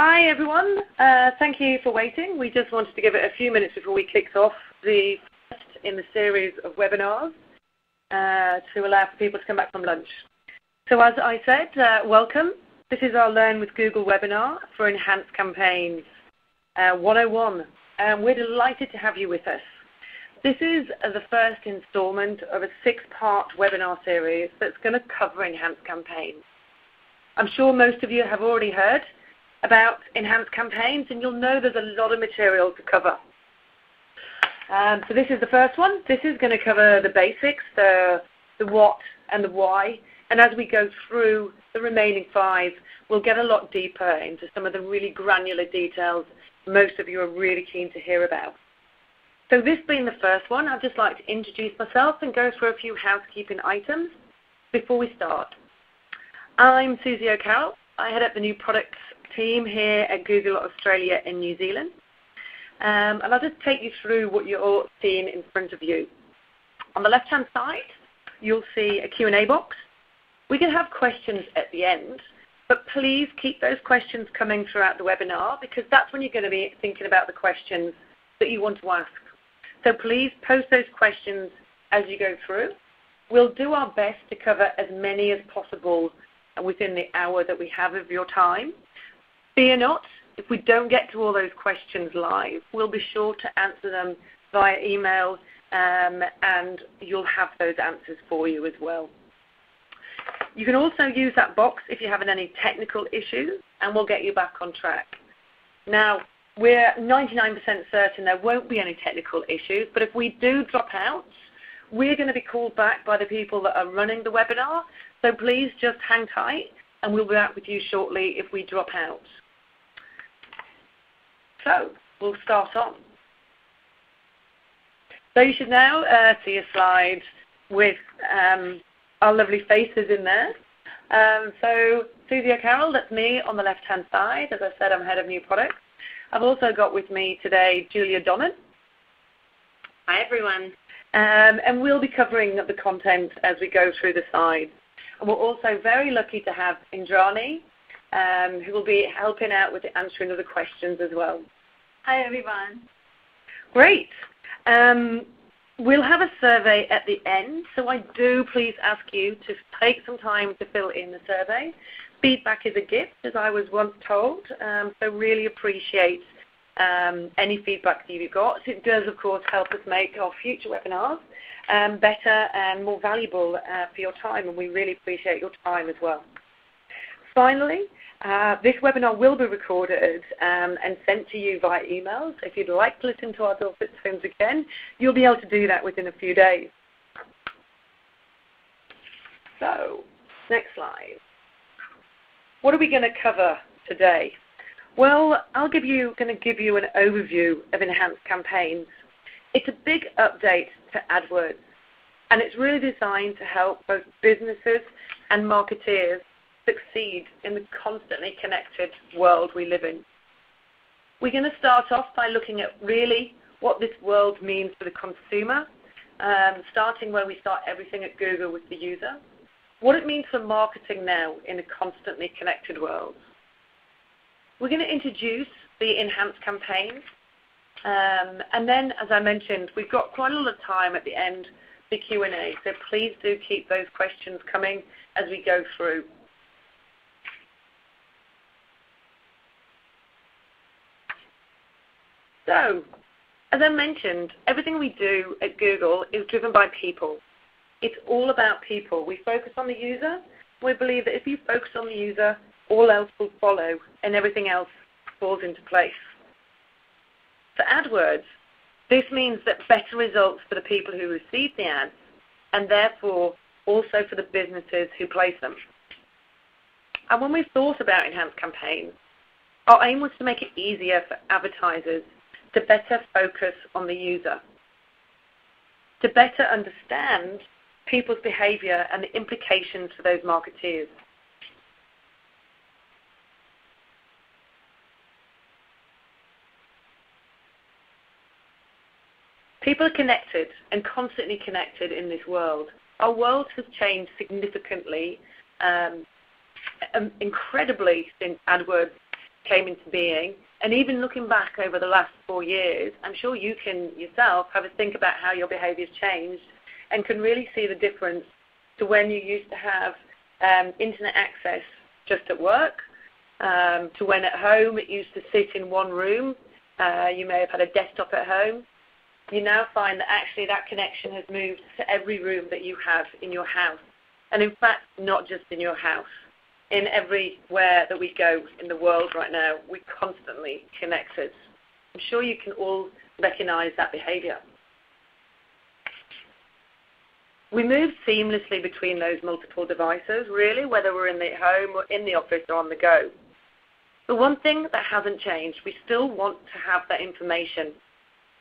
Hi everyone, thank you for waiting. We just wanted to give it a few minutes before we kicked off the first in the series of webinars to allow for people to come back from lunch. So as I said, welcome. This is our Learn with Google webinar for Enhanced Campaigns 101. We're delighted to have you with us. This is the first installment of a 6-part webinar series that's going to cover Enhanced Campaigns. I'm sure most of you have already heard about Enhanced Campaigns, and you'll know there's a lot of material to cover. So this is the first one. This is going to cover the basics, the what and the why, and as we go through the remaining 5, we'll get a lot deeper into some of the really granular details most of you are really keen to hear about. So this being the first one, I'd just like to introduce myself and go through a few housekeeping items before we start. I'm Susie O'Carroll. I head up the new products team here at Google Australia and New Zealand. And I'll just take you through what you're all seeing in front of you. On the left-hand side, you'll see a Q&A box. We can have questions at the end, but please keep those questions coming throughout the webinar because that's when you're going to be thinking about the questions that you want to ask. So please post those questions as you go through. We'll do our best to cover as many as possible within the hour that we have of your time. Fear not, if we don't get to all those questions live, we'll be sure to answer them via email and you'll have those answers for you as well. You can also use that box if you're having any technical issues and we'll get you back on track. Now, we're 99% certain there won't be any technical issues, but if we do drop out, we're going to be called back by the people that are running the webinar, so please just hang tight and we'll be back with you shortly if we drop out. So, we'll start on. So you should now see a slide with our lovely faces in there. So Susie O'Carroll, that's me on the left-hand side. As I said, I'm head of new products. I've also got with me today Julia Donnan. Hi everyone. And we'll be covering the content as we go through the slides. And we're also very lucky to have Indrani, who will be helping out with the answering of the questions as well. Hi everyone. Great. We'll have a survey at the end, so I do please ask you to take some time to fill in the survey. Feedback is a gift, as I was once told, so really appreciate any feedback that you've got. It does, of course, help us make our future webinars better and more valuable for your time, and we really appreciate your time as well. Finally, this webinar will be recorded and sent to you via email. So if you'd like to listen to our dulcet tones again, you'll be able to do that within a few days. So, next slide. What are we going to cover today? Well, I'm going to give you an overview of Enhanced Campaigns. It's a big update to AdWords, and it's really designed to help both businesses and marketeers succeed in the constantly connected world we live in. We're going to start off by looking at really what this world means for the consumer, starting where we start everything at Google with the user, what it means for marketing now in a constantly connected world. We're going to introduce the Enhanced Campaigns, and then, as I mentioned, we've got quite a lot of time at the end for Q&A, so please do keep those questions coming as we go through. So, as I mentioned, everything we do at Google is driven by people. It's all about people. We focus on the user. We believe that if you focus on the user, all else will follow and everything else falls into place. For AdWords, this means that better results for the people who receive the ads and therefore also for the businesses who place them. And when we thought about Enhanced Campaigns, our aim was to make it easier for advertisers to better focus on the user, to better understand people's behavior and the implications for those marketeers. People are connected and constantly connected in this world. Our world has changed significantly, incredibly since AdWords came into being, and even looking back over the last 4 years, I'm sure you can yourself have a think about how your behavior's changed and can really see the difference to when you used to have internet access just at work, to when at home it used to sit in one room. You may have had a desktop at home. You now find that actually that connection has moved to every room that you have in your house. And in fact, not just in your house. In everywhere that we go in the world right now, we're constantly connected. I'm sure you can all recognize that behavior. We move seamlessly between those multiple devices, really, whether we're in the home or in the office or on the go. The one thing that hasn't changed, we still want to have that information.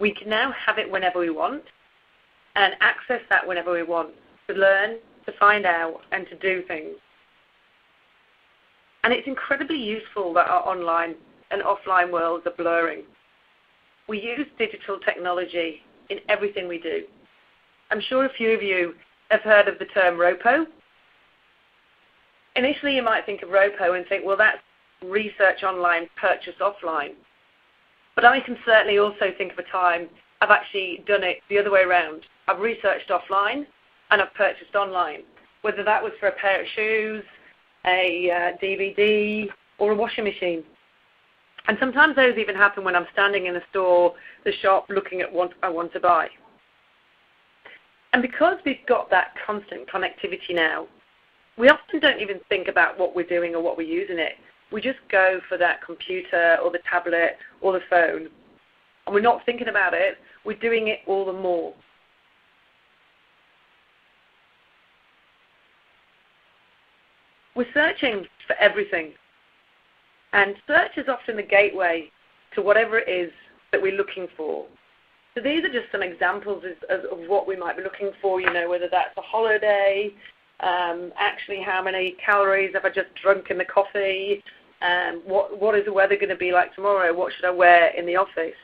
We can now have it whenever we want and access that whenever we want, to learn, to find out, and to do things. And it's incredibly useful that our online and offline worlds are blurring. We use digital technology in everything we do. I'm sure a few of you have heard of the term ROPO. Initially, you might think of ROPO and think, well, that's research online, purchase offline. But I can certainly also think of a time I've actually done it the other way around. I've researched offline and I've purchased online, whether that was for a pair of shoes, a DVD, or a washing machine. And sometimes those even happen when I'm standing in a store, the shop, looking at what I want to buy. And because we've got that constant connectivity now, we often don't even think about what we're doing or what we're using it. We just go for that computer or the tablet or the phone. And we're not thinking about it. We're doing it all the more. We're searching for everything. And search is often the gateway to whatever it is that we're looking for. So these are just some examples of what we might be looking for, whether that's a holiday, actually how many calories have I just drunk in the coffee, what is the weather going to be like tomorrow, what should I wear in the office.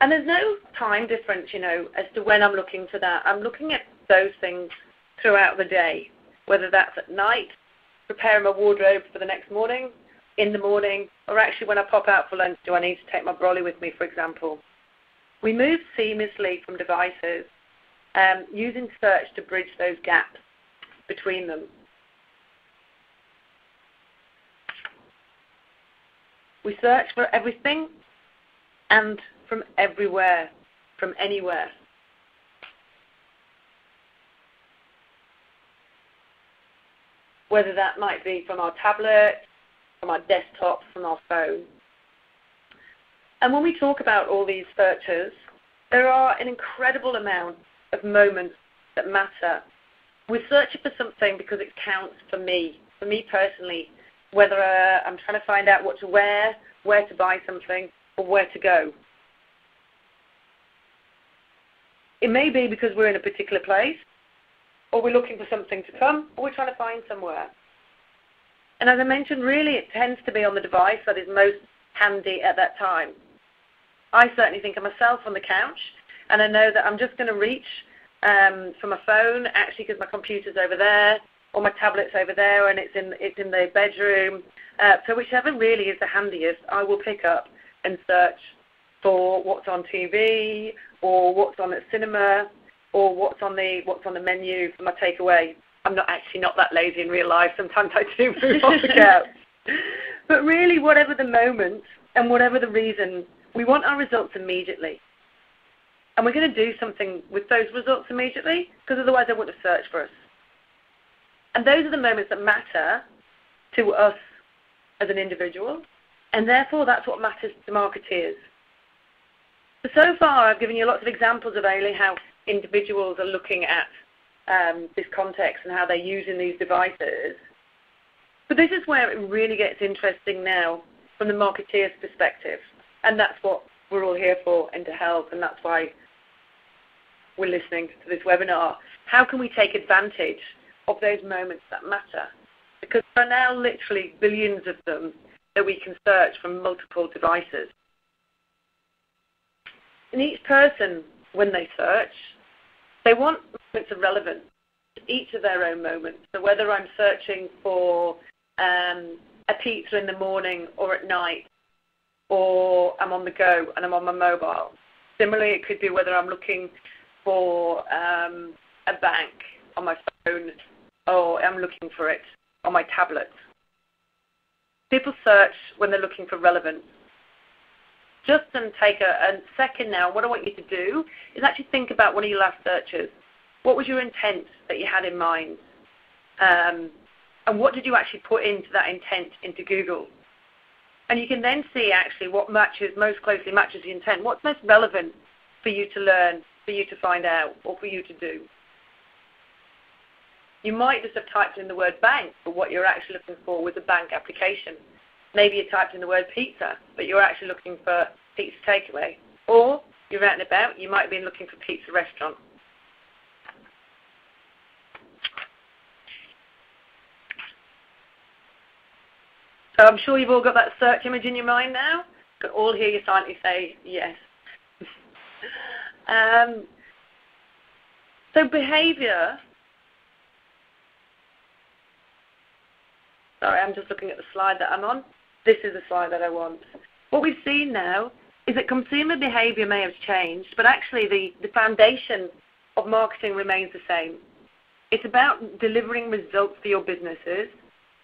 And there's no time difference, as to when I'm looking for that. I'm looking at those things throughout the day, whether that's at night, preparing my wardrobe for the next morning, in the morning, or actually when I pop out for lunch, do I need to take my brolly with me, for example. We move seamlessly from devices, using search to bridge those gaps between them. We search for everything and from everywhere, from anywhere. Whether that might be from our tablet, from our desktop, from our phone. And when we talk about all these searches, there are an incredible amount of moments that matter. We're searching for something because it counts for me personally, whether I'm trying to find out what to wear, where to buy something, or where to go. It may be because we're in a particular place, or we're looking for something to come, or we're trying to find somewhere. And as I mentioned, really it tends to be on the device that is most handy at that time. I certainly think of myself on the couch, and I know that I'm just going to reach for my phone, actually because my computer's over there, or my tablet's over there, and it's in the bedroom. So whichever really is the handiest, I will pick up and search for what's on TV, or what's on at cinema, or what's on the menu for my takeaway. I'm not that lazy in real life. Sometimes I do move off the couch. But really, whatever the moment and whatever the reason, we want our results immediately. And we're going to do something with those results immediately, because otherwise they wouldn't have searched for us. And those are the moments that matter to us as an individual, and therefore that's what matters to marketeers. So far, I've given you lots of examples of really how individuals are looking at this context and how they're using these devices. But this is where it really gets interesting now from the marketeer's perspective. And that's what we're all here for and to help, and that's why we're listening to this webinar. How can we take advantage of those moments that matter? Because there are now literally billions of them that we can search from multiple devices. And each person, when they search, they want moments of relevance, each of their own moments. So whether I'm searching for a pizza in the morning or at night, or I'm on the go and I'm on my mobile. Similarly, it could be whether I'm looking for a bank on my phone or I'm looking for it on my tablet. People search when they're looking for relevance. Just take a second now. What I want you to do is actually think about one of your last searches. What was your intent that you had in mind? And what did you actually put into that intent into Google? And you can then see actually what most closely matches the intent. What's most relevant for you to learn, for you to find out, or for you to do? You might just have typed in the word bank, but what you're actually looking for was a bank application. Maybe you typed in the word pizza, but you're actually looking for pizza takeaway. Or you're out and about, you might have been looking for pizza restaurant. So I'm sure you've all got that search image in your mind now. You can all hear you silently say yes. So behavior. Sorry, I'm just looking at the slide that I'm on. This is the slide that I want. What we've seen now is that consumer behavior may have changed, but actually the foundation of marketing remains the same. It's about delivering results for your businesses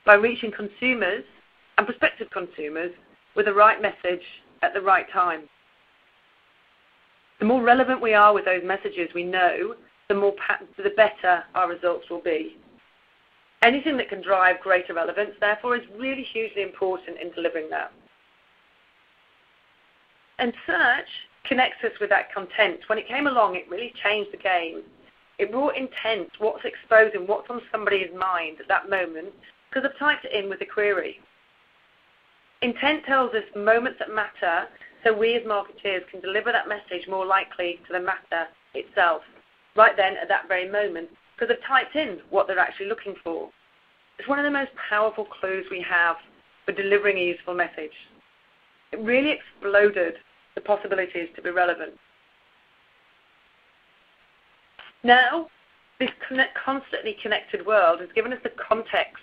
by reaching consumers and prospective consumers with the right message at the right time. The more relevant we are with those messages, we know, the better our results will be. Anything that can drive greater relevance, therefore, is really hugely important in delivering that. And search connects us with that content. When it came along, it really changed the game. It brought intent, what's exposing, what's on somebody's mind at that moment, because I've typed it in with a query. Intent tells us moments that matter, so we as marketeers can deliver that message more likely to the matter itself, right then at that very moment, because they've typed in what they're actually looking for. It's one of the most powerful clues we have for delivering a useful message. It really exploded the possibilities to be relevant. Now, this constantly connected world has given us the context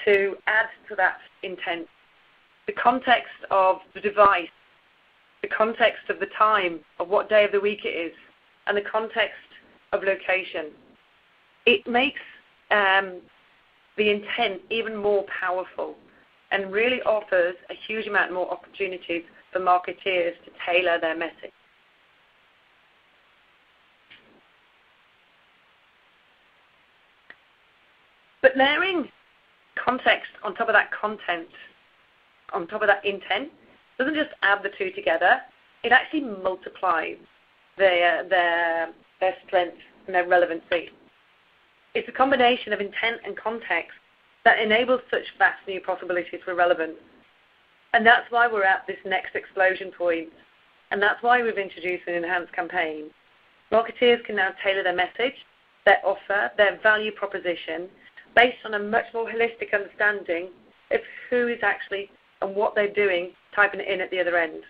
to add to that intent. The context of the device, the context of the time, of what day of the week it is, and the context of location. It makes the intent even more powerful and really offers a huge amount more opportunities for marketeers to tailor their message. But layering context on top of that content, on top of that intent, doesn't just add the two together, it actually multiplies their strength and their relevancy. It's a combination of intent and context that enables such vast new possibilities for relevance. And that's why we're at this next explosion point. And that's why we've introduced an enhanced campaign. Marketeers can now tailor their message, their offer, their value proposition based on a much more holistic understanding of who is actually and what they're doing, typing it in at the other end.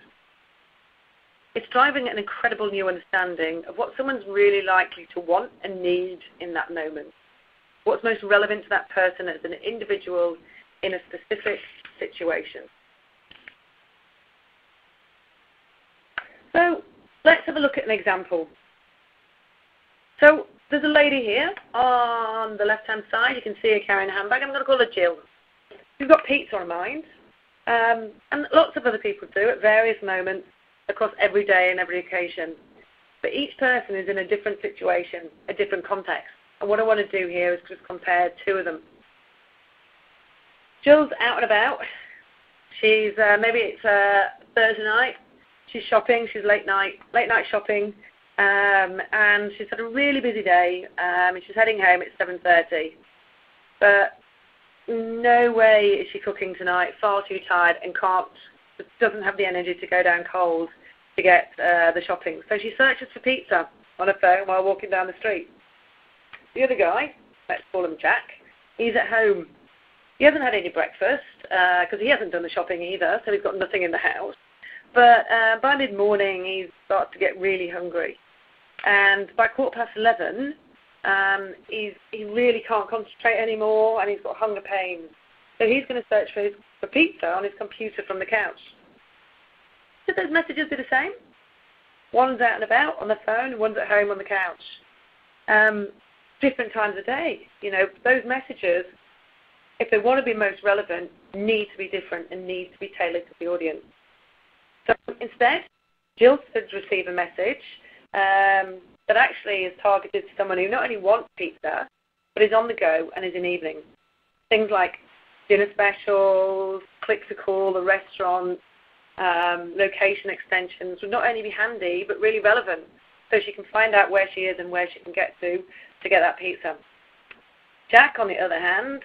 It's driving an incredible new understanding of what someone's really likely to want and need in that moment. What's most relevant to that person as an individual in a specific situation. So let's have a look at an example. So there's a lady here on the left-hand side. You can see her carrying a handbag. I'm going to call her Jill. She's got pizza on her mind. And lots of other people do at various moments across every day and every occasion. But each person is in a different situation, a different context. And what I want to do here is just compare two of them. Jill's out and about. She's maybe it's Thursday night. She's shopping. She's late night shopping. And she's had a really busy day. And she's heading home. It's 7:30. But no way is she cooking tonight. Far too tired and doesn't have the energy to go down Coles to get the shopping. So she searches for pizza on her phone while walking down the street. The other guy, let's call him Jack, he's at home. He hasn't had any breakfast because he hasn't done the shopping either, so he's got nothing in the house. But by mid-morning, he starts to get really hungry. And by 11:15, he really can't concentrate anymore, and he's got hunger pains. So he's going to search for pizza on his computer from the couch. Should those messages be the same? One's out and about on the phone, one's at home on the couch. Different times of day. Those messages, if they want to be most relevant, need to be different and need to be tailored to the audience. So instead, Jill should receive a message that actually is targeted to someone who not only wants pizza, but is on the go and is in evening. Things like dinner specials, click to call, a restaurant, location extensions would not only be handy, but really relevant, so she can find out where she is and where she can get to get that pizza. Jack, on the other hand,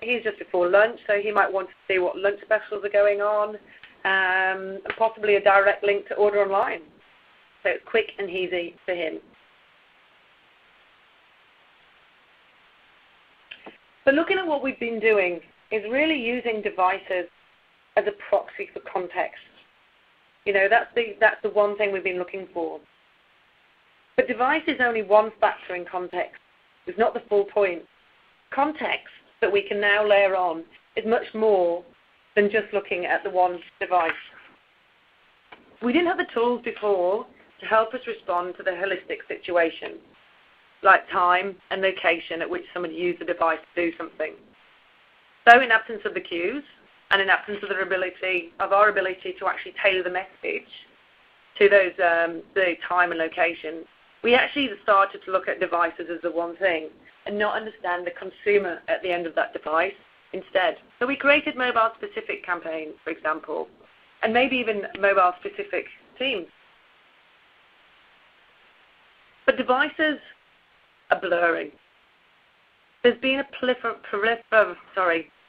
he's just before lunch, so he might want to see what lunch specials are going on, and possibly a direct link to order online. So it's quick and easy for him. But looking at what we've been doing is really using devices as a proxy for context. That's the one thing we've been looking for. But device is only one factor in context. It's not the full point. Context that we can now layer on is much more than just looking at the one device. We didn't have the tools before to help us respond to the holistic situation, like time and location at which somebody used the device to do something. So in absence of the cues and in absence of our ability to actually tailor the message to those the time and location, we actually started to look at devices as the one thing and not understand the consumer at the end of that device instead. So we created mobile-specific campaigns, for example, and maybe even mobile-specific teams. But devices are blurring. There's been a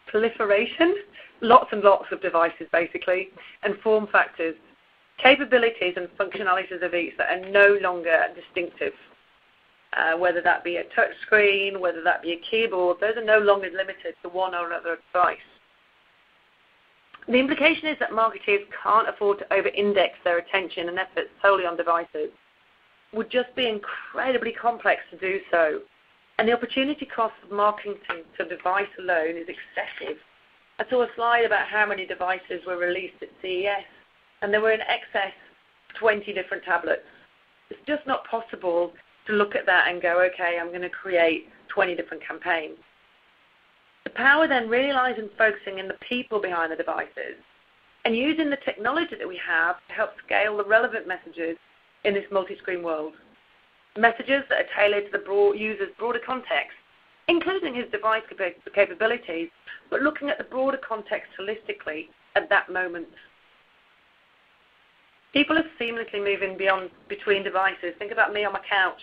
proliferation, lots and lots of devices basically, and form factors, capabilities and functionalities of each that are no longer distinctive. Whether that be a touch screen, whether that be a keyboard, those are no longer limited to one or another device. The implication is that marketers can't afford to over-index their attention and efforts solely on devices. It would just be incredibly complex to do so. And the opportunity cost of marketing to device alone is excessive. I saw a slide about how many devices were released at CES, and there were in excess of 20 different tablets. It's just not possible to look at that and go, okay, I'm going to create 20 different campaigns. The power then really lies in focusing on the people behind the devices and using the technology that we have to help scale the relevant messages in this multi-screen world. Messages that are tailored to the user's broader context, including his device capabilities, but looking at the broader context holistically at that moment. People are seamlessly moving between devices. Think about me on my couch,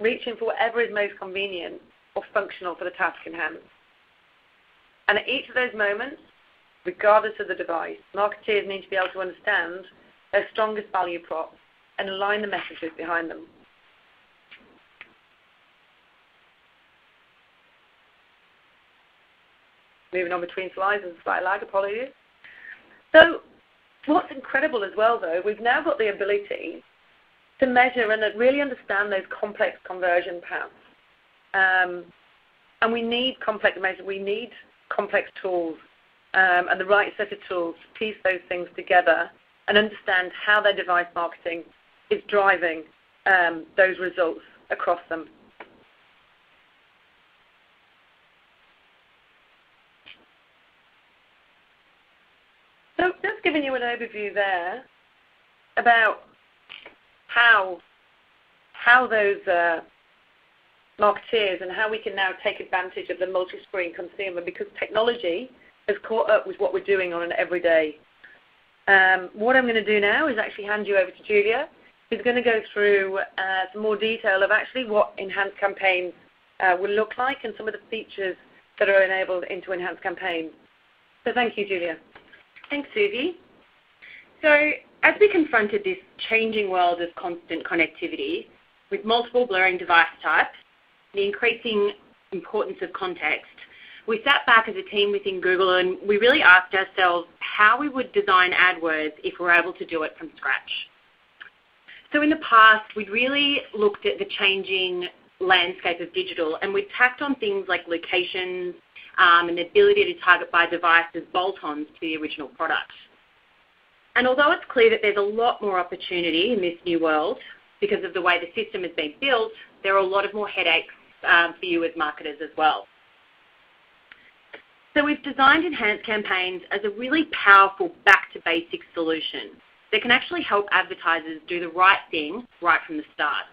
reaching for whatever is most convenient or functional for the task in hand. And at each of those moments, regardless of the device, marketeers need to be able to understand their strongest value props and align the messages behind them. Moving on between slides and slight lag, apologies. So what's incredible as well, though, we've now got the ability to measure and really understand those complex conversion paths. And we need complex measures. We need complex tools and the right set of tools to piece those things together and understand how their device marketing is driving those results across them. So just giving you an overview there about how those marketeers and how we can now take advantage of the multi-screen consumer, because technology has caught up with what we're doing on an everyday. What I'm going to do now is actually hand you over to Julia, who's going to go through some more detail of actually what enhanced campaigns will look like and some of the features that are enabled into enhanced campaigns. So thank you, Julia. Thanks, Susie. So as we confronted this changing world of constant connectivity with multiple blurring device types, the increasing importance of context, we sat back as a team within Google and we really asked ourselves how we would design AdWords if we were able to do it from scratch. So in the past, we'd really looked at the changing landscape of digital and we'd tacked on things like locations, and the ability to target by device as bolt-ons to the original product. And although it's clear that there's a lot more opportunity in this new world because of the way the system has been built, there are a lot of more headaches for you as marketers as well. So we've designed Enhanced Campaigns as a really powerful back-to-basics solution that can actually help advertisers do the right thing right from the start.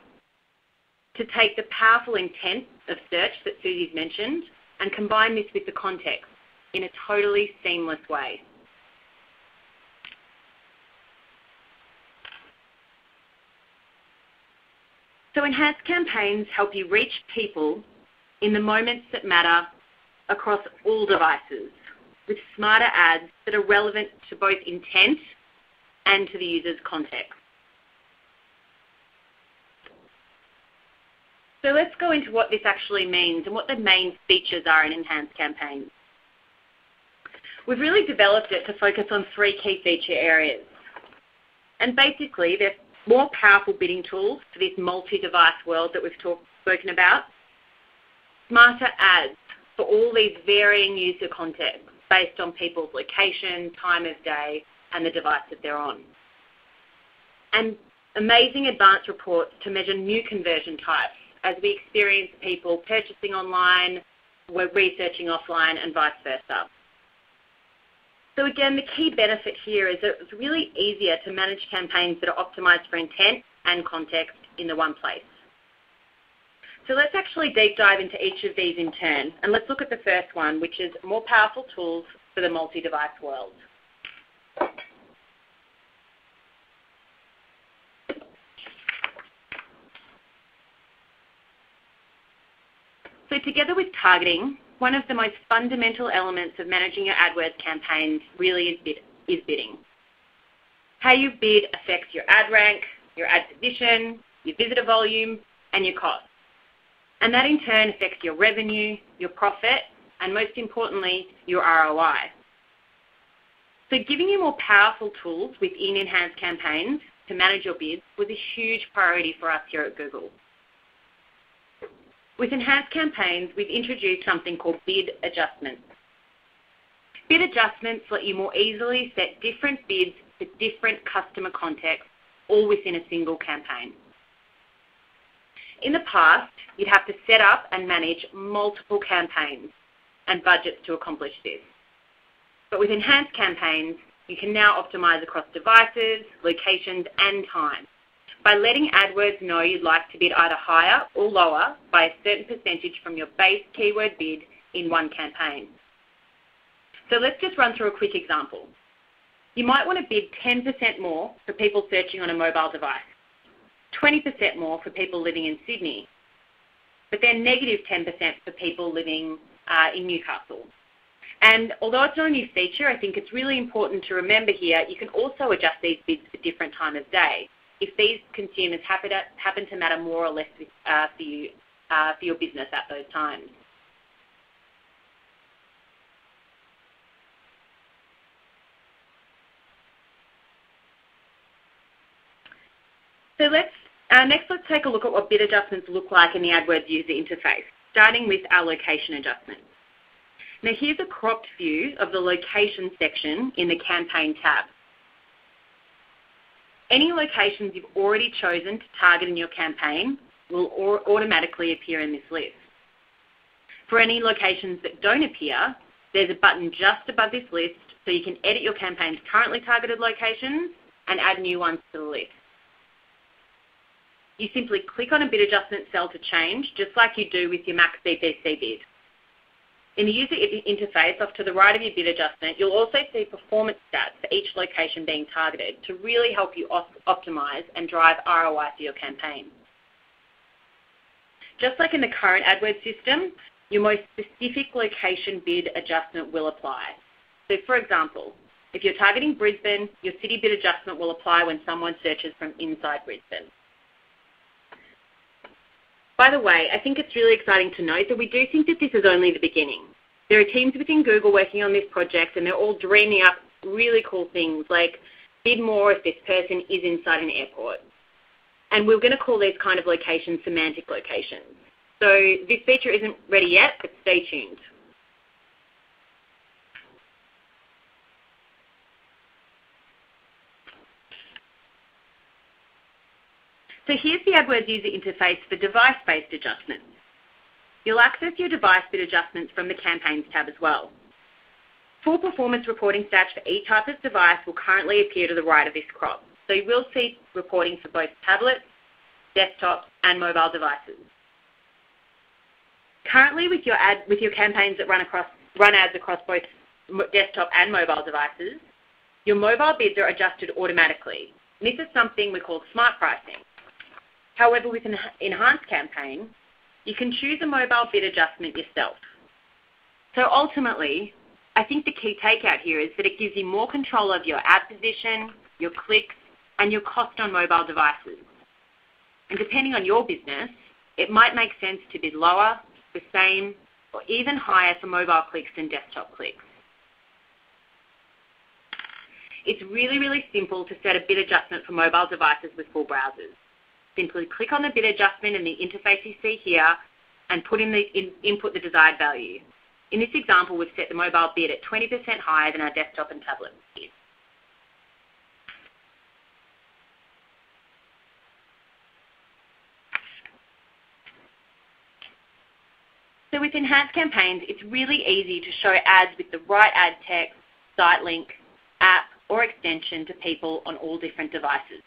To take the powerful intent of search that Susie's mentioned and combine this with the context in a totally seamless way. So Enhanced Campaigns help you reach people in the moments that matter across all devices with smarter ads that are relevant to both intent and to the user's context. So let's go into what this actually means and what the main features are in Enhanced Campaigns. We've really developed it to focus on 3 key feature areas. And basically, they're more powerful bidding tools for this multi-device world that we've spoken about. Smarter ads for all these varying user contexts based on people's location, time of day, and the device that they're on. And amazing advanced reports to measure new conversion types as we experience people purchasing online, we're researching offline, and vice versa. So again, the key benefit here is that it's really easier to manage campaigns that are optimized for intent and context in the one place. So let's actually deep dive into each of these in turn, and let's look at the first one, which is more powerful tools for the multi-device world. So together with targeting, one of the most fundamental elements of managing your AdWords campaigns really is bidding. How you bid affects your ad rank, your ad position, your visitor volume, and your costs. And that in turn affects your revenue, your profit, and most importantly, your ROI. So giving you more powerful tools within Enhanced Campaigns to manage your bids was a huge priority for us here at Google. With Enhanced Campaigns, we've introduced something called bid adjustments. Bid adjustments let you more easily set different bids for different customer contexts, all within a single campaign. In the past, you'd have to set up and manage multiple campaigns and budgets to accomplish this. But with Enhanced Campaigns, you can now optimize across devices, locations, and time by letting AdWords know you'd like to bid either higher or lower by a certain percentage from your base keyword bid in one campaign. So let's just run through a quick example. You might want to bid 10% more for people searching on a mobile device, 20% more for people living in Sydney, but then negative 10% for people living in Newcastle. And although it's not a new feature, I think it's really important to remember here, you can also adjust these bids for different time of day if these consumers happen to matter more or less for you, for your business at those times. So next let's take a look at what bid adjustments look like in the AdWords user interface, starting with our location adjustments. Now here's a cropped view of the location section in the campaign tab. Any locations you've already chosen to target in your campaign will automatically appear in this list. For any locations that don't appear, there's a button just above this list so you can edit your campaign's currently targeted locations and add new ones to the list. You simply click on a bid adjustment cell to change, just like you do with your Max CPC bid. In the user interface, off to the right of your bid adjustment, you'll also see performance stats for each location being targeted to really help you optimize and drive ROI for your campaign. Just like in the current AdWords system, your most specific location bid adjustment will apply. So for example, if you're targeting Brisbane, your city bid adjustment will apply when someone searches from inside Brisbane. By the way, I think it's really exciting to note that we do think that this is only the beginning. There are teams within Google working on this project and they're all dreaming up really cool things like bid more if this person is inside an airport. And we're going to call these kind of locations semantic locations. So this feature isn't ready yet, but stay tuned. So here's the AdWords user interface for device-based adjustments. You'll access your device bid adjustments from the Campaigns tab as well. Full performance reporting stats for each type of device will currently appear to the right of this crop. So you will see reporting for both tablets, desktops, and mobile devices. Currently, with your campaigns that run ads across both desktop and mobile devices, your mobile bids are adjusted automatically. And this is something we call smart pricing. However, with an enhanced campaign, you can choose a mobile bid adjustment yourself. So ultimately, I think the key takeout here is that it gives you more control of your ad position, your clicks, and your cost on mobile devices. And depending on your business, it might make sense to bid lower, the same, or even higher for mobile clicks than desktop clicks. It's really, really simple to set a bid adjustment for mobile devices with full browsers. Simply click on the bid adjustment in the interface you see here and input the desired value. In this example, we've set the mobile bid at 20% higher than our desktop and tablet bid. So with enhanced campaigns, it's really easy to show ads with the right ad text, site link, app, or extension to people on all different devices.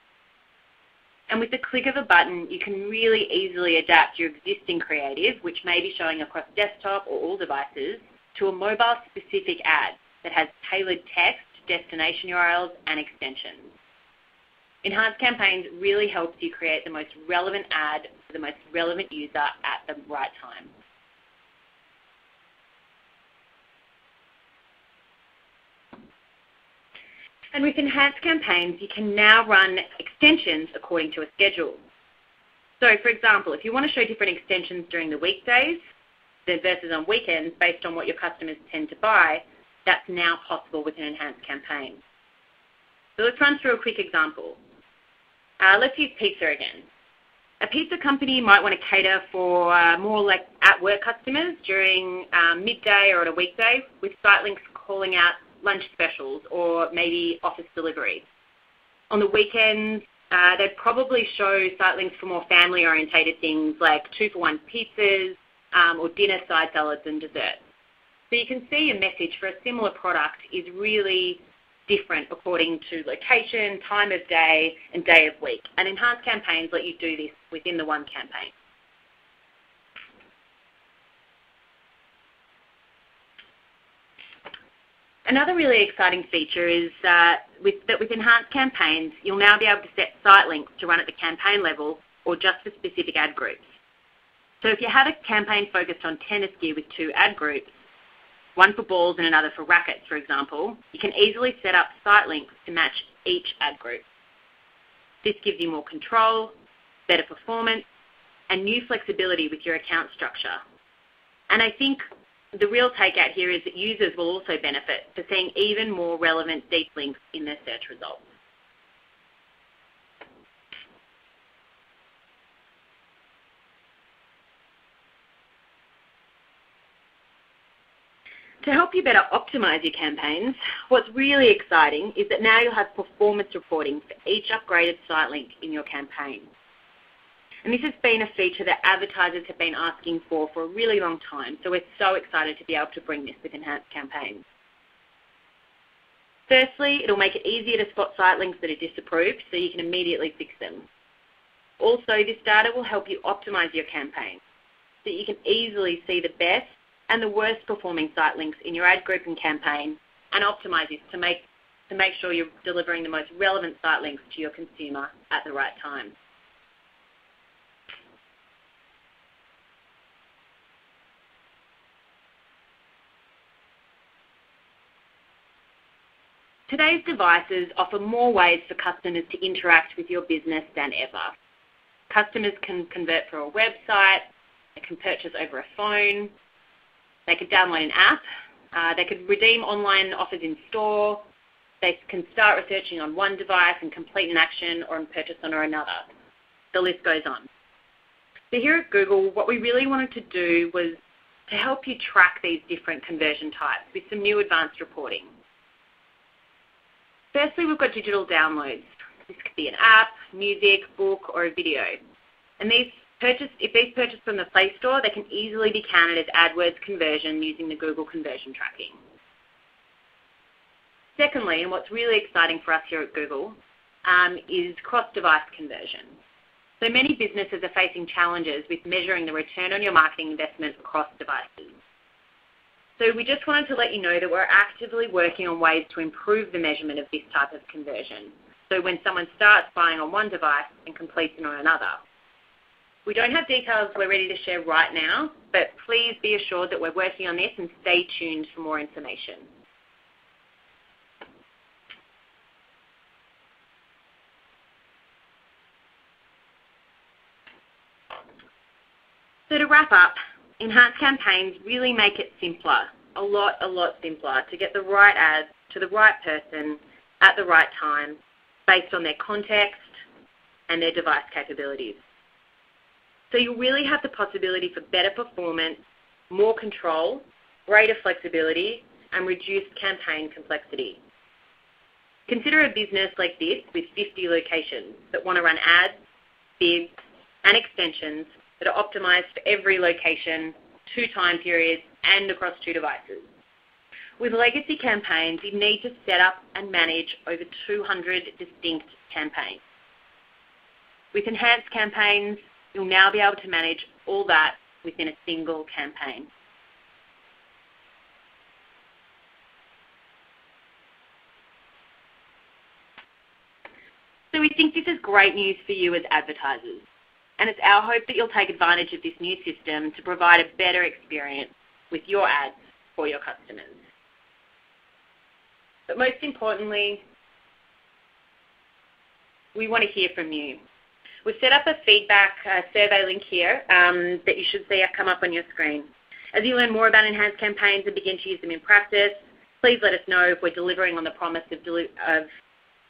And with the click of a button, you can really easily adapt your existing creative, which may be showing across desktop or all devices, to a mobile-specific ad that has tailored text, destination URLs, and extensions. Enhanced campaigns really helps you create the most relevant ad for the most relevant user at the right time. And with enhanced campaigns, you can now run extensions according to a schedule. So, for example, if you want to show different extensions during the weekdays versus on weekends based on what your customers tend to buy, that's now possible with an enhanced campaign. So let's run through a quick example. Let's use pizza again. A pizza company might want to cater for more like at-work customers during midday or at a weekday with site links calling out lunch specials or maybe office delivery. On the weekends, they'd probably show site links for more family-orientated things like 2-for-1 pizzas or dinner side salads and desserts. So you can see a message for a similar product is really different according to location, time of day, and day of week. And enhanced campaigns let you do this within the one campaign. Another really exciting feature is that with enhanced campaigns, you'll now be able to set site links to run at the campaign level or just for specific ad groups. So if you have a campaign focused on tennis gear with 2 ad groups, one for balls and another for rackets, for example, you can easily set up site links to match each ad group. This gives you more control, better performance, and new flexibility with your account structure. And I think the real takeout here is that users will also benefit for seeing even more relevant deep links in their search results. To help you better optimize your campaigns, what's really exciting is that now you'll have performance reporting for each upgraded site link in your campaign. And this has been a feature that advertisers have been asking for a really long time, so we're so excited to be able to bring this with enhanced campaigns. Firstly, it'll make it easier to spot site links that are disapproved so you can immediately fix them. Also, this data will help you optimize your campaign so that you can easily see the best and the worst performing site links in your ad group and campaign and optimize this to make sure you're delivering the most relevant site links to your consumer at the right time. Today's devices offer more ways for customers to interact with your business than ever. Customers can convert through a website, they can purchase over a phone, they could download an app, they could redeem online offers in store, they can start researching on one device and complete an action or purchase on another. The list goes on. So here at Google, what we really wanted to do was to help you track these different conversion types with some new advanced reporting. Firstly, we've got digital downloads. This could be an app, music, book, or a video. And if these purchased from the Play Store, they can easily be counted as AdWords conversion using the Google conversion tracking. Secondly, and what's really exciting for us here at Google, is cross-device conversion. So many businesses are facing challenges with measuring the return on your marketing investment across devices. So we just wanted to let you know that we're actively working on ways to improve the measurement of this type of conversion. So when someone starts buying on one device and completes it on another. We don't have details we're ready to share right now, but please be assured that we're working on this and stay tuned for more information. So to wrap up, enhanced campaigns really make it simpler, a lot simpler, to get the right ads to the right person at the right time based on their context and their device capabilities. So you really have the possibility for better performance, more control, greater flexibility, and reduced campaign complexity. Consider a business like this with 50 locations that want to run ads, bids, and extensions that are optimized for every location, 2 time periods, and across 2 devices. With legacy campaigns, you need to set up and manage over 200 distinct campaigns. With enhanced campaigns, you'll now be able to manage all that within a single campaign. So we think this is great news for you as advertisers, and it's our hope that you'll take advantage of this new system to provide a better experience with your ads for your customers. But most importantly, we want to hear from you. We've set up a feedback survey link here that you should see come up on your screen. As you learn more about enhanced campaigns and begin to use them in practice, please let us know if we're delivering on the promise of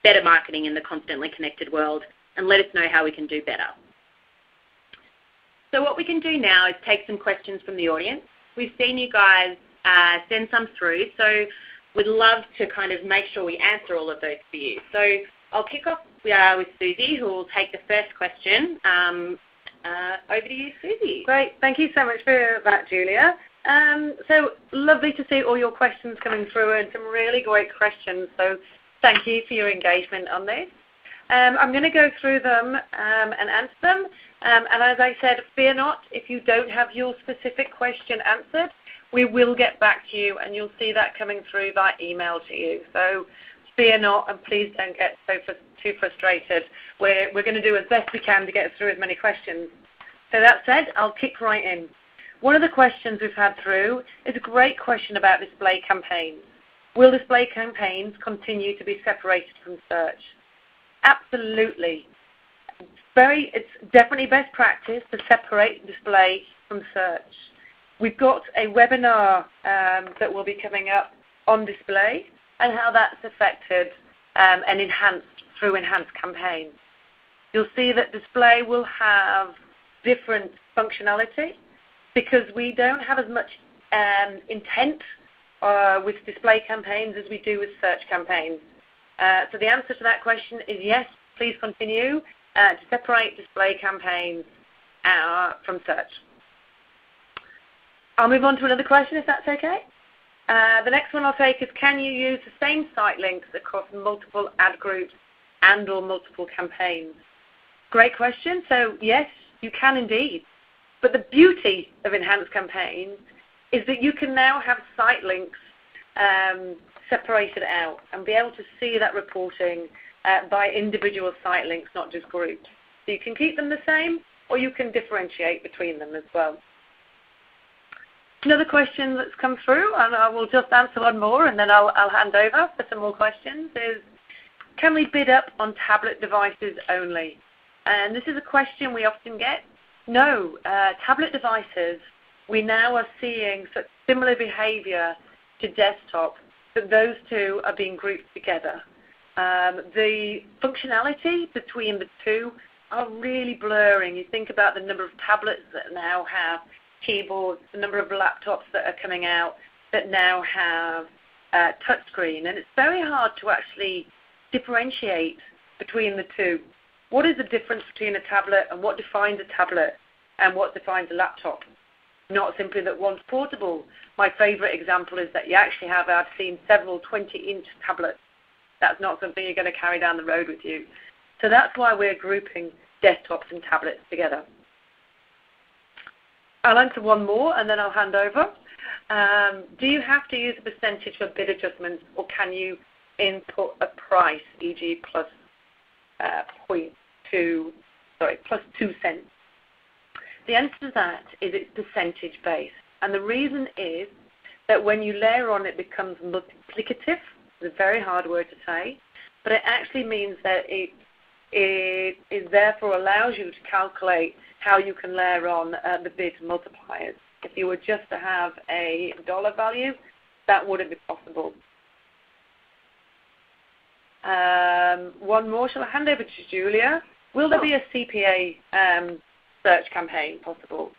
better marketing in the constantly connected world, and let us know how we can do better. So what we can do now is take some questions from the audience. We've seen you guys send some through, so we'd love to kind of make sure we answer all of those for you. So I'll kick off with Susie, who will take the first question. Over to you, Susie. Great. Thank you so much for that, Julia. So lovely to see all your questions coming through and some really great questions. So thank you for your engagement on this. I'm going to go through them and answer them. And as I said, fear not if you don't have your specific question answered. We will get back to you, and you'll see that coming through by email to you. So fear not, and please don't get too frustrated. We're going to do as best we can to get through as many questions. So that said, I'll kick right in. One of the questions we've had through is a great question about display campaigns. Will display campaigns continue to be separated from search? Absolutely. It's definitely best practice to separate display from search. We've got a webinar that will be coming up on display and how that's affected and enhanced through enhanced campaigns. You'll see that display will have different functionality because we don't have as much intent with display campaigns as we do with search campaigns. So the answer to that question is yes, please continue to separate display campaigns from search. I'll move on to another question if that's okay. The next one I'll take is, can you use the same site links across multiple ad groups and or multiple campaigns? Great question. So yes, you can indeed. But the beauty of enhanced campaigns is that you can now have site links separated out and be able to see that reporting by individual site links, not just groups. So you can keep them the same, or you can differentiate between them as well. Another question that's come through, and I will just answer one more and then I'll hand over for some more questions, is can we bid up on tablet devices only? And this is a question we often get. No, tablet devices, we now are seeing such similar behavior to desktop that those two are being grouped together. The functionality between the two are really blurring. You think about the number of tablets that now have keyboards, the number of laptops that are coming out that now have touchscreen, and it's very hard to actually differentiate between the two. What is the difference between a tablet and what defines a tablet and what defines a laptop? Not simply that one's portable. My favorite example is that you actually have, I've seen several 20-inch tablets. That's not something you're going to carry down the road with you. So that's why we're grouping desktops and tablets together. I'll answer one more and then I'll hand over. Do you have to use a percentage for bid adjustments, or can you input a price, e.g. plus 2 cents? The answer to that is it's percentage based. And the reason is that when you layer on, it becomes multiplicative. It's a very hard word to say, but it actually means that it therefore allows you to calculate how you can layer on the bid multipliers. If you were just to have a dollar value, that wouldn't be possible. One more. Shall I hand over to Julia? Will there be a CPA search campaign possible?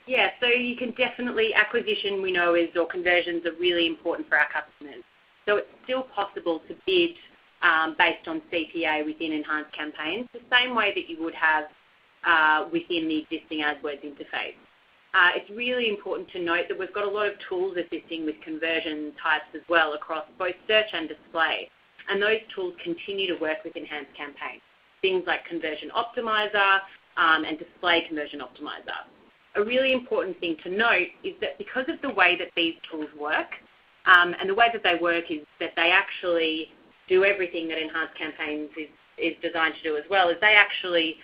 Yeah, so you can definitely, acquisition we know is, or conversions are really important for our customers. So it's still possible to bid based on CPA within enhanced campaigns, the same way that you would have within the existing AdWords interface. It's really important to note that we've got a lot of tools assisting with conversion types as well across both search and display. And those tools continue to work with enhanced campaigns. Things like Conversion Optimizer and Display Conversion Optimizer. A really important thing to note is that because of the way that these tools work, and the way that they work is that they actually do everything that enhanced campaigns is designed to do as well, is they actually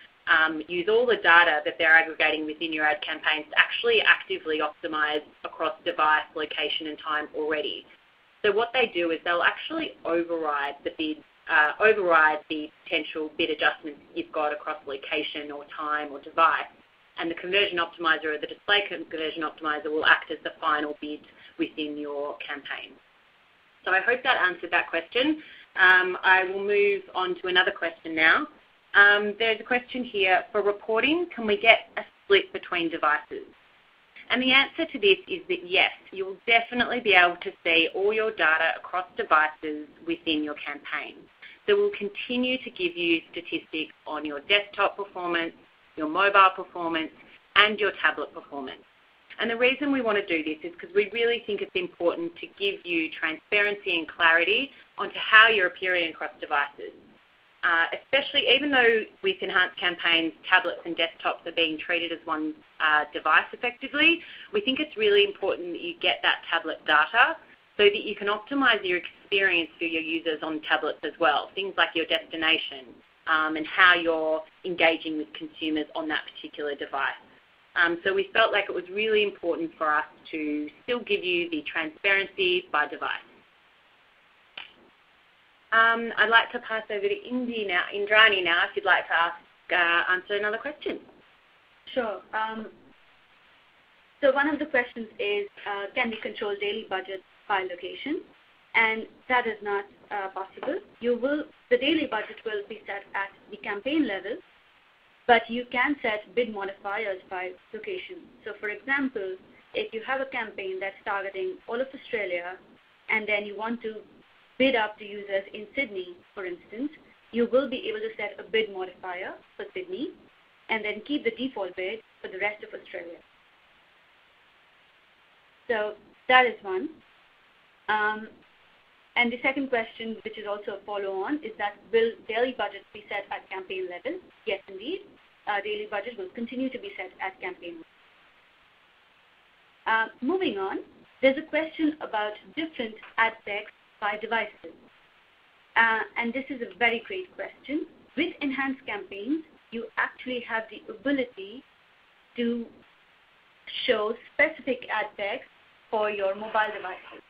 use all the data that they're aggregating within your ad campaigns to actually actively optimize across device, location and time already. So what they do is they'll actually override the potential bid adjustments you've got across location or time or device, and the conversion optimizer or the display conversion optimizer will act as the final bid within your campaign. So I hope that answered that question. I will move on to another question now. There's a question here, for reporting, can we get a split between devices? And the answer to this is that yes, you will definitely be able to see all your data across devices within your campaign. So we'll continue to give you statistics on your desktop performance, your mobile performance, and your tablet performance. And the reason we want to do this is because we really think it's important to give you transparency and clarity onto how you're appearing across devices. Especially even though with enhanced campaigns, tablets and desktops are being treated as one device effectively, we think it's really important that you get that tablet data so that you can optimize your experience for your users on tablets as well, things like your destination and how you're engaging with consumers on that particular device. So we felt like it was really important for us to still give you the transparency by device. I'd like to pass over to Indrani now, if you'd like to answer another question. Sure. So one of the questions is, can we control daily budget by location? And that is not possible. The daily budget will be set at the campaign level, but you can set bid modifiers by location. So for example, if you have a campaign that's targeting all of Australia, and then you want to bid up to users in Sydney, for instance, you will be able to set a bid modifier for Sydney and then keep the default bid for the rest of Australia. So that is one. And the second question, which is also a follow-on, is that will daily budgets be set at campaign level? Yes, indeed. Daily budget will continue to be set at campaign level. Moving on, there's a question about different ad text by devices. And this is a very great question. With enhanced campaigns, you actually have the ability to show specific ad text for your mobile devices.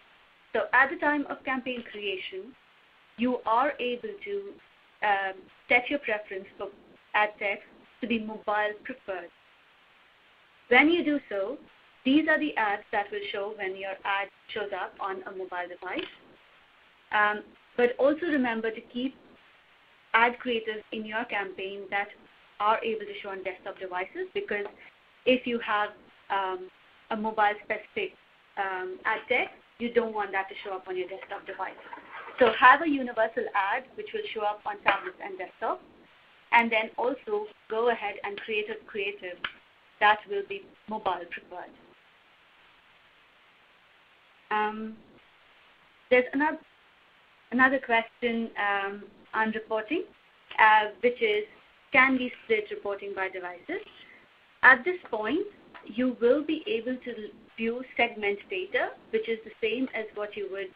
So at the time of campaign creation, you are able to set your preference for ad text to be mobile preferred. When you do so, these are the ads that will show when your ad shows up on a mobile device. But also remember to keep ad creators in your campaign that are able to show on desktop devices, because if you have a mobile specific ad text, you don't want that to show up on your desktop device. So have a universal ad which will show up on tablets and desktop, and then also go ahead and create a creative that will be mobile preferred. There's another question on reporting, which is, can we split reporting by devices? At this point, you will be able to view segment data, which is the same as what you would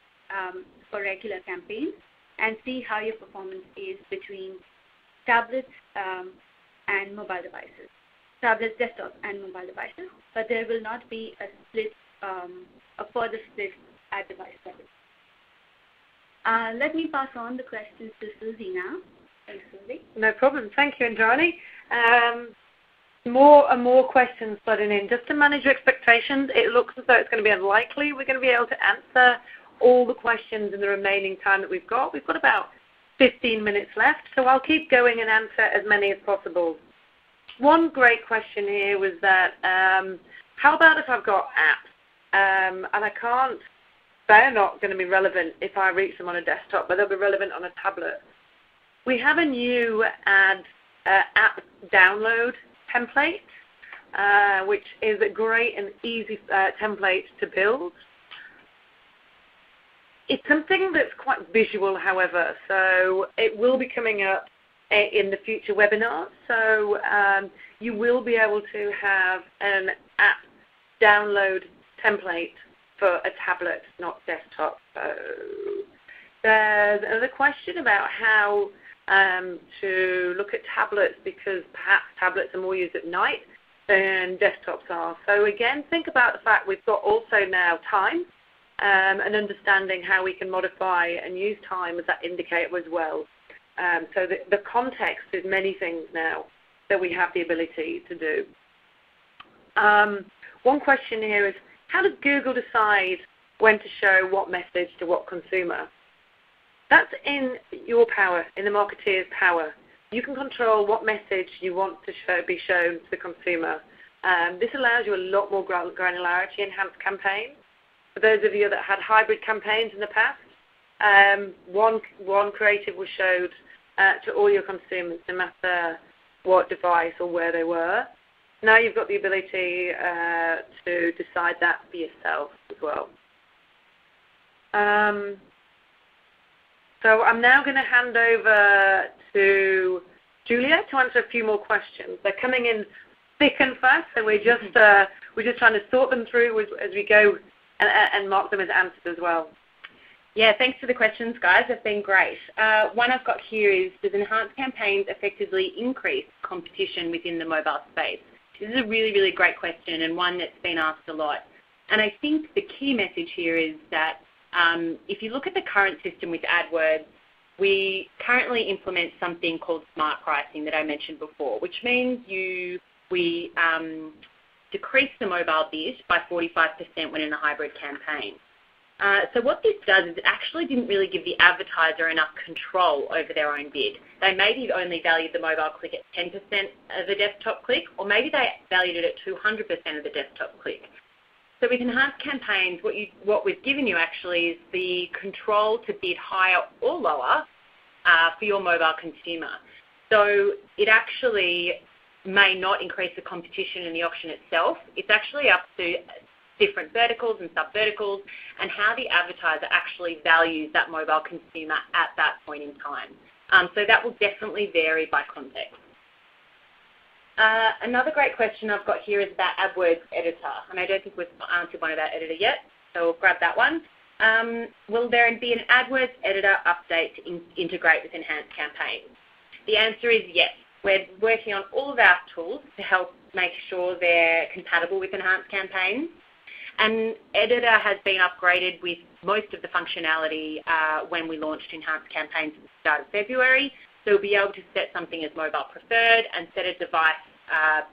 for regular campaigns, and see how your performance is between tablets and mobile devices, tablets, desktop, and mobile devices. But there will not be a split, a further split at device level. Let me pass on the questions to Susie now. Thanks, Susie. No problem. Thank you, Indrani. More and more questions flooding in. Just to manage your expectations, it looks as though it's going to be unlikely we're going to be able to answer all the questions in the remaining time that we've got. We've got about 15 minutes left, so I'll keep going and answer as many as possible. One great question here was that, how about if I've got apps and I can't, they're not going to be relevant if I reach them on a desktop, but they'll be relevant on a tablet. We have a new app download template, which is a great and easy template to build. It's something that's quite visual, however, so it will be coming up in the future webinars. So you will be able to have an app download template for a tablet, not desktop. So there's another question about how to look at tablets, because perhaps tablets are more used at night than desktops are. So again, think about the fact we've got also now time and understanding how we can modify and use time as that indicator as well. So the context is many things now that we have the ability to do. One question here is, how does Google decide when to show what message to what consumer? That's in your power, in the marketeer's power. You can control what message you want to be shown to the consumer. This allows you a lot more granularity in enhanced campaigns. For those of you that had hybrid campaigns in the past, one creative was showed to all your consumers, no matter what device or where they were. Now you've got the ability to decide that for yourself as well. So I'm now going to hand over to Julia to answer a few more questions. They're coming in thick and fast, so we're just trying to sort them through as we go and mark them as answered as well. Yeah, thanks for the questions, guys. They've been great. One I've got here is, does enhanced campaigns effectively increase competition within the mobile space? This is a really, really great question, and one that's been asked a lot. And I think the key message here is that if you look at the current system with AdWords, we currently implement something called smart pricing that I mentioned before, which means we decrease the mobile bid by 45% when in a hybrid campaign. So what this does is it actually didn't really give the advertiser enough control over their own bid. They maybe only valued the mobile click at 10% of the desktop click, or maybe they valued it at 200% of the desktop click. So with enhanced campaigns, what we've given you actually is the control to bid higher or lower for your mobile consumer. So it actually may not increase the competition in the auction itself. It's actually up to different verticals and sub-verticals and how the advertiser actually values that mobile consumer at that point in time. So that will definitely vary by context. Another great question I've got here is about AdWords Editor, and I don't think we've answered one about Editor yet, so we'll grab that one. Will there be an AdWords Editor update to integrate with enhanced campaigns? The answer is yes. We're working on all of our tools to help make sure they're compatible with enhanced campaigns. And Editor has been upgraded with most of the functionality when we launched enhanced campaigns at the start of February. So we'll be able to set something as mobile preferred and set a device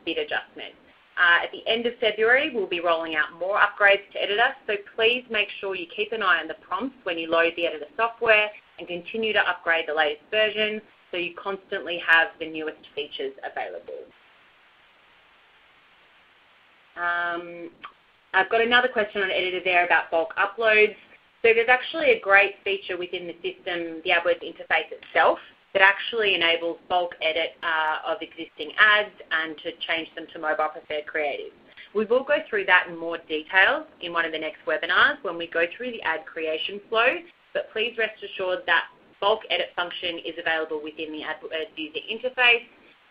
bid adjustment. At the end of February, we'll be rolling out more upgrades to Editor, so please make sure you keep an eye on the prompts when you load the Editor software and continue to upgrade the latest version so you constantly have the newest features available. I've got another question on Editor there about bulk uploads. So there's actually a great feature within the system, the AdWords interface itself, that actually enables bulk edit of existing ads and to change them to mobile preferred creatives. We will go through that in more detail in one of the next webinars when we go through the ad creation flow, but please rest assured that bulk edit function is available within the AdWords user interface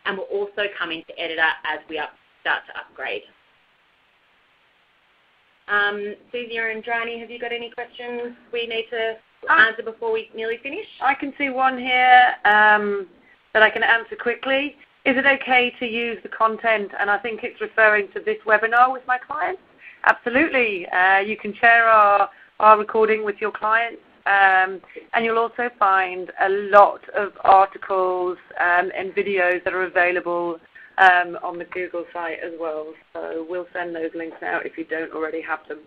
and will also come into Editor as we start to upgrade. Susie or Andrani, have you got any questions we need to answer before we nearly finish? I can see one here that I can answer quickly. Is it okay to use the content, and I think it's referring to this webinar, with my clients? Absolutely. You can share our recording with your clients, and you'll also find a lot of articles and videos that are available on the Google site as well. So we'll send those links out if you don't already have them.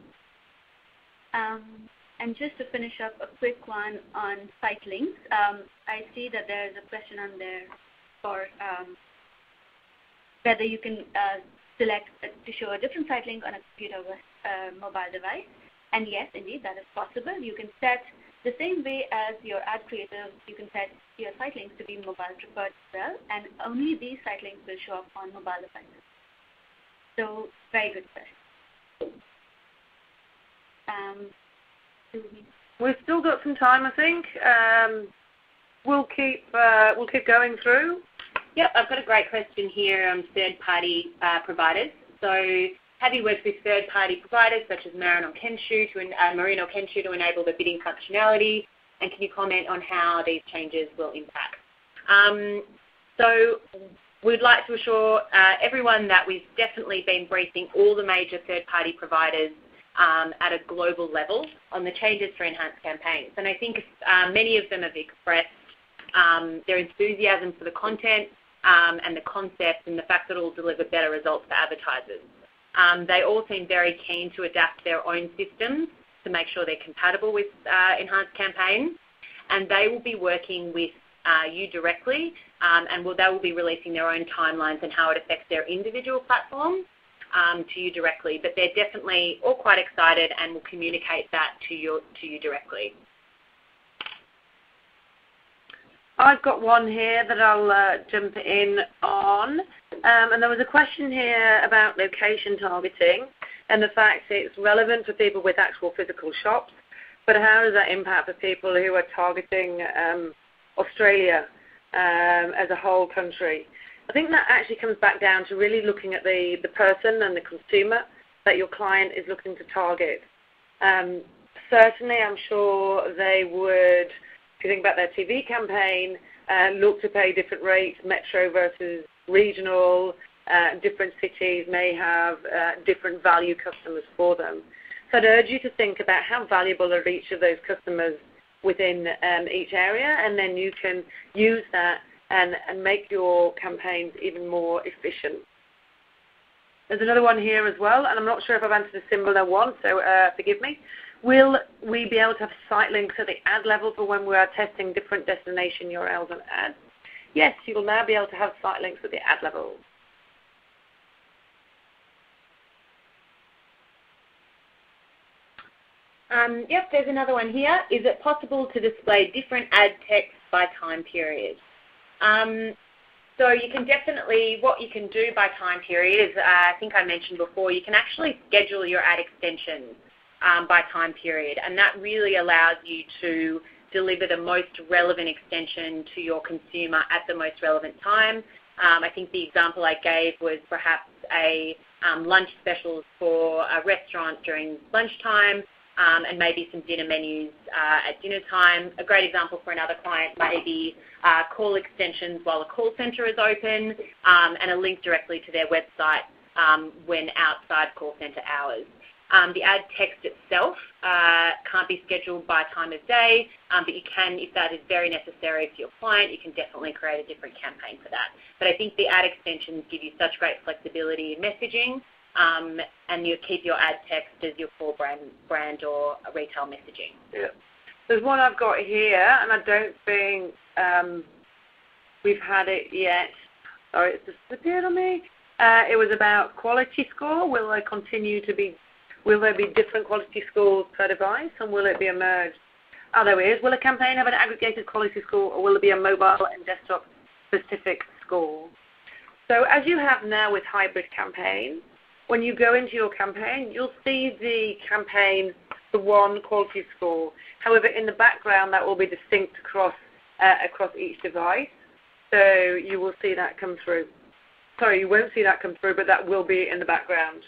And just to finish up, a quick one on site links. I see that there's a question on there for whether you can select to show a different site link on a computer or mobile device. And yes, indeed, that is possible. You can set the same way as your ad creative, you can set your site links to be mobile preferred as well, and only these site links will show up on mobile devices. So, very good question. We've still got some time, I think. We'll keep going through. Yep, I've got a great question here on third-party providers. So have you worked with third-party providers such as Marine or Kenshu to enable the bidding functionality? And can you comment on how these changes will impact? So we'd like to assure everyone that we've definitely been briefing all the major third-party providers at a global level on the changes for enhanced campaigns. And I think many of them have expressed their enthusiasm for the content and the concept and the fact that it will deliver better results for advertisers. They all seem very keen to adapt their own systems to make sure they're compatible with enhanced campaigns, and they will be working with you directly, and they will be releasing their own timelines and how it affects their individual platforms to you directly. But they're definitely all quite excited and will communicate that to you directly. I've got one here that I'll jump in on. And there was a question here about location targeting and the fact it's relevant for people with actual physical shops, but how does that impact for people who are targeting Australia as a whole country? I think that actually comes back down to really looking at the person and the consumer that your client is looking to target. Certainly, I'm sure they would, if you think about their TV campaign, look to pay different rates, metro versus regional. Different cities may have different value customers for them. So I'd urge you to think about how valuable are each of those customers within each area, and then you can use that and make your campaigns even more efficient. There's another one here as well, and I'm not sure if I've answered a similar one, so forgive me. Will we be able to have site links at the ad level for when we are testing different destination URLs and ads? Yes, you will now be able to have site links at the ad level. Yep, there's another one here. Is it possible to display different ad text by time period? So you can definitely, what you can do by time period is, I think I mentioned before, you can actually schedule your ad extensions by time period, and that really allows you to deliver the most relevant extension to your consumer at the most relevant time. I think the example I gave was perhaps a lunch specials for a restaurant during lunchtime, and maybe some dinner menus at dinner time. A great example for another client may be call extensions while a call center is open, and a link directly to their website when outside call center hours. The ad text itself can't be scheduled by time of day, but you can, if that is very necessary for your client, you can definitely create a different campaign for that. But I think the ad extensions give you such great flexibility in messaging, and you keep your ad text as your core brand or retail messaging. Yeah. There's one I've got here, and I don't think we've had it yet. Sorry, it's disappeared on me. It was about quality score. Will they continue to be Will there be different quality scores per device, and will it be a merge? Oh, there is. Will a campaign have an aggregated quality score, or will it be a mobile and desktop specific score? So as you have now with hybrid campaigns, when you go into your campaign, you'll see the campaign, the one quality score. However, in the background, that will be distinct across each device. So you will see that come through. Sorry, you won't see that come through, but that will be in the background.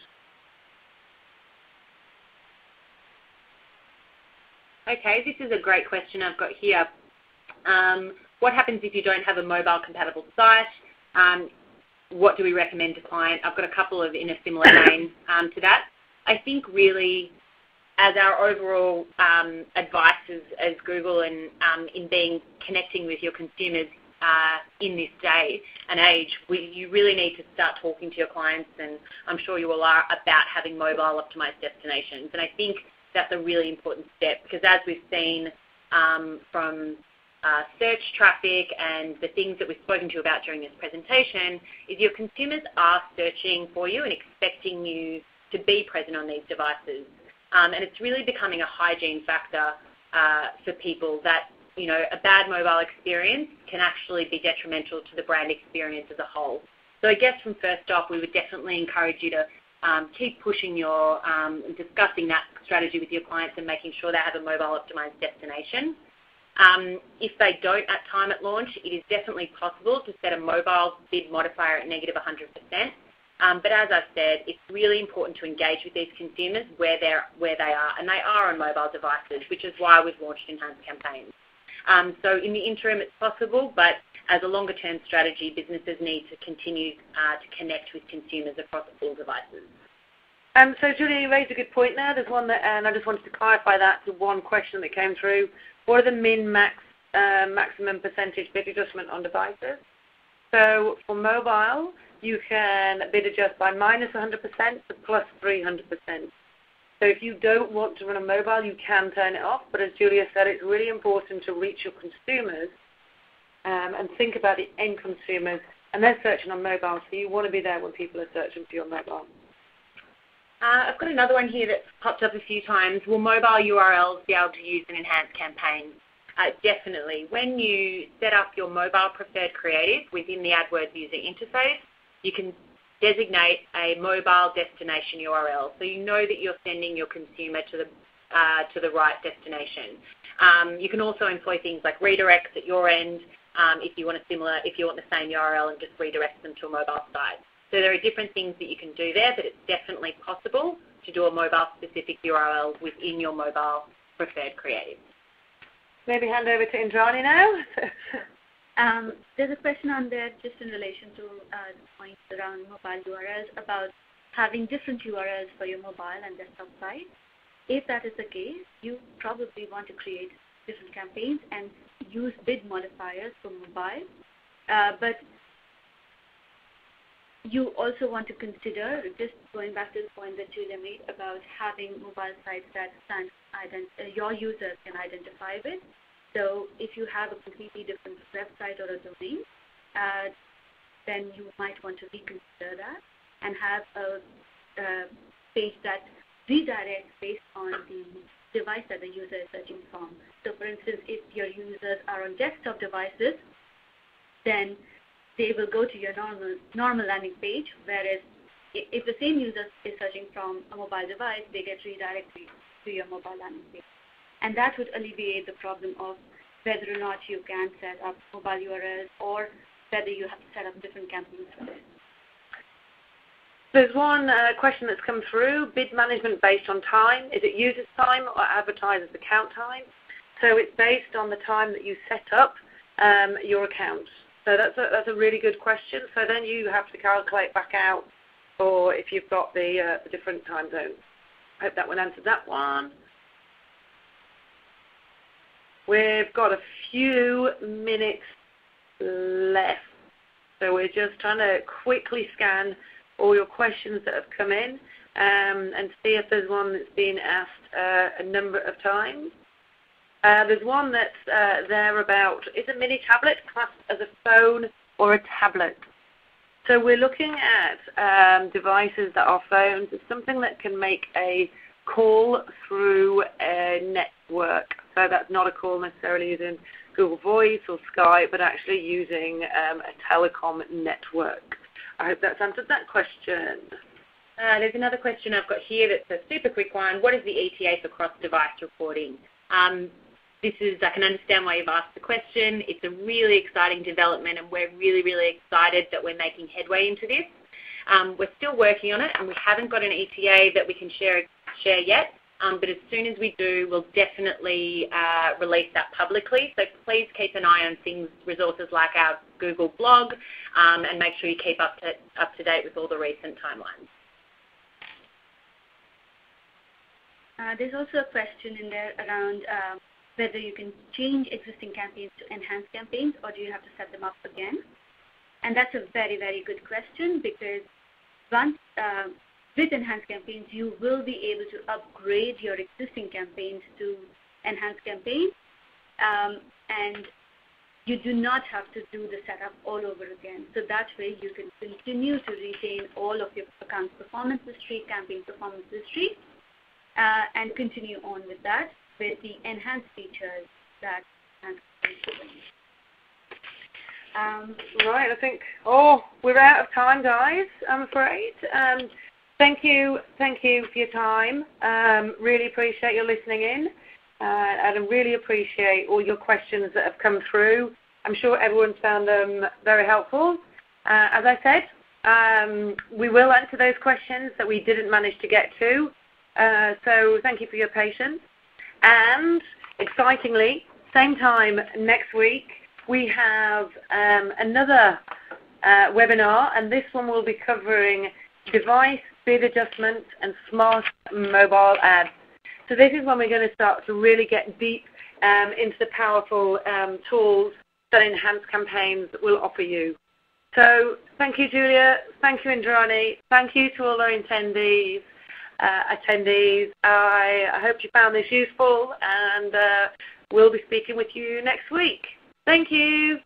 Okay, this is a great question I've got here. What happens if you don't have a mobile compatible site? What do we recommend to clients? I've got a couple of in a similar vein to that. I think really as our overall advice as Google and in connecting with your consumers in this day and age, you really need to start talking to your clients, and I'm sure you all are, about having mobile optimized destinations. And I think that's a really important step, because as we've seen from search traffic and the things that we've spoken to you about during this presentation, is your consumers are searching for you and expecting you to be present on these devices. And it's really becoming a hygiene factor for people that, you know, a bad mobile experience can actually be detrimental to the brand experience as a whole. So I guess from first off, we would definitely encourage you to keep pushing your, discussing that strategy with your clients and making sure they have a mobile optimized destination. If they don't at time at launch, it is definitely possible to set a mobile bid modifier at negative 100%. But as I've said, it's really important to engage with these consumers where they are, and they are on mobile devices, which is why we've launched enhanced campaigns. So in the interim, it's possible, but as a longer-term strategy, businesses need to continue to connect with consumers across all devices. So Julia, you raised a good point there. There's one that, and I just wanted to clarify that to one question that came through. What are the maximum percentage bid adjustment on devices? So for mobile, you can bid adjust by minus 100% to plus 300%. So if you don't want to run a mobile, you can turn it off. But as Julia said, it's really important to reach your consumers and think about the end consumers. And they're searching on mobile, so you want to be there when people are searching for your mobile. I've got another one here that's popped up a few times. Will mobile URLs be able to use an enhanced campaign? Definitely. When you set up your mobile preferred creative within the AdWords user interface, you can designate a mobile destination URL, so you know that you're sending your consumer to the right destination. You can also employ things like redirects at your end if you want the same URL and just redirect them to a mobile site. So there are different things that you can do there, but it's definitely possible to do a mobile-specific URL within your mobile preferred creative. Maybe hand over to Indrani now. There's a question on there just in relation to the points around mobile URLs about having different URLs for your mobile and desktop site. If that is the case, you probably want to create different campaigns and use bid modifiers for mobile. But you also want to consider, just going back to the point that Julia made about having mobile sites that your users can identify with. So if you have a completely different website or a domain, then you might want to reconsider that and have a page that redirects based on the device that the user is searching from. So for instance, if your users are on desktop devices, then they will go to your normal landing page, whereas if the same user is searching from a mobile device, they get redirected to your mobile landing page. And that would alleviate the problem of whether or not you can set up mobile URLs or whether you have to set up different campaigns for this. There's one question that's come through, bid management based on time. Is it users' time or advertisers' account time? So it's based on the time that you set up your account. So that's a really good question. So then you have to calculate back out, or if you've got the different time zones. I hope that one answered that one. We've got a few minutes left, so we're just trying to quickly scan all your questions that have come in and see if there's one that's been asked a number of times. There's one that's there about, is a mini tablet classed as a phone or a tablet? So we're looking at devices that are phones. It's something that can make a call through a network. So that's not a call necessarily using Google Voice or Skype, but actually using a telecom network. I hope that's answered that question. There's another question I've got here that's a super quick one. What is the ETA for cross-device reporting? I can understand why you've asked the question. It's a really exciting development, and we're really, really excited that we're making headway into this. We're still working on it, and we haven't got an ETA that we can share yet. But as soon as we do, we'll definitely release that publicly. So please keep an eye on resources like our Google blog, and make sure you keep up to date with all the recent timelines. There's also a question in there around whether you can change existing campaigns to enhanced campaigns, or do you have to set them up again? And that's a very, very good question, because once with enhanced campaigns, you will be able to upgrade your existing campaigns to enhanced campaigns, and you do not have to do the setup all over again. So that way you can continue to retain all of your account performance history, campaign performance history, and continue on with that with the enhanced features that enhanced campaigns provide. Right, I think, we're out of time, guys, I'm afraid. Thank you for your time. Really appreciate you listening in. And I really appreciate all your questions that have come through. I'm sure everyone's found them very helpful. As I said, we will answer those questions that we didn't manage to get to. So thank you for your patience. And excitingly, same time next week, we have another webinar, and this one will be covering device bid adjustment and smart mobile ads. So this is when we're going to start to really get deep into the powerful tools that enhanced campaigns will offer you. So thank you, Julia. Thank you, Indrani. Thank you to all our attendees. I hope you found this useful, and we'll be speaking with you next week. Thank you.